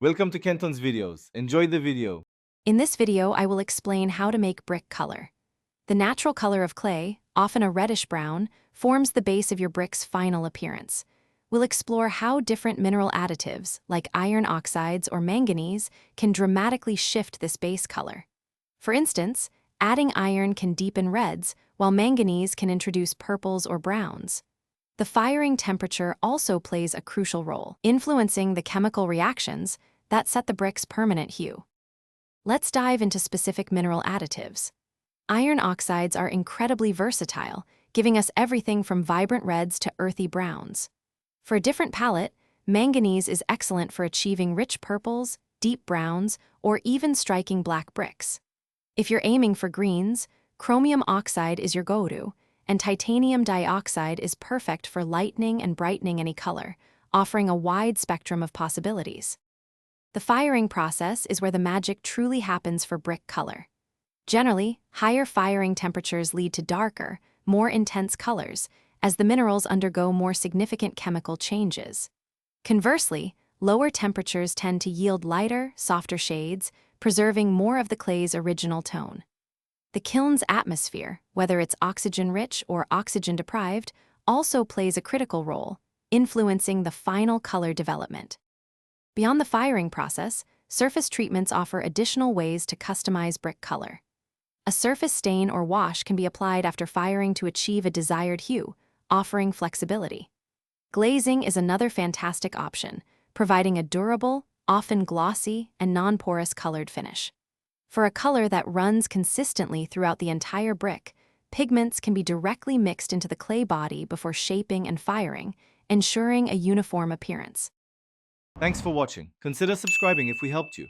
Welcome to Kenton's videos. Enjoy the video. In this video, I will explain how to make brick color. The natural color of clay, often a reddish-brown, forms the base of your brick's final appearance. We'll explore how different mineral additives, like iron oxides or manganese, can dramatically shift this base color. For instance, adding iron can deepen reds, while manganese can introduce purples or browns. The firing temperature also plays a crucial role, influencing the chemical reactions that set the brick's permanent hue. Let's dive into specific mineral additives. Iron oxides are incredibly versatile, giving us everything from vibrant reds to earthy browns. For a different palette, manganese is excellent for achieving rich purples, deep browns, or even striking black bricks. If you're aiming for greens, chromium oxide is your go-to, and titanium dioxide is perfect for lightening and brightening any color, offering a wide spectrum of possibilities. The firing process is where the magic truly happens for brick color. Generally, higher firing temperatures lead to darker, more intense colors, as the minerals undergo more significant chemical changes. Conversely, lower temperatures tend to yield lighter, softer shades, preserving more of the clay's original tone. The kiln's atmosphere, whether it's oxygen-rich or oxygen-deprived, also plays a critical role, influencing the final color development. Beyond the firing process, surface treatments offer additional ways to customize brick color. A surface stain or wash can be applied after firing to achieve a desired hue, offering flexibility. Glazing is another fantastic option, providing a durable, often glossy, and non-porous colored finish. For a color that runs consistently throughout the entire brick, pigments can be directly mixed into the clay body before shaping and firing, ensuring a uniform appearance. Thanks for watching. Consider subscribing if we helped you.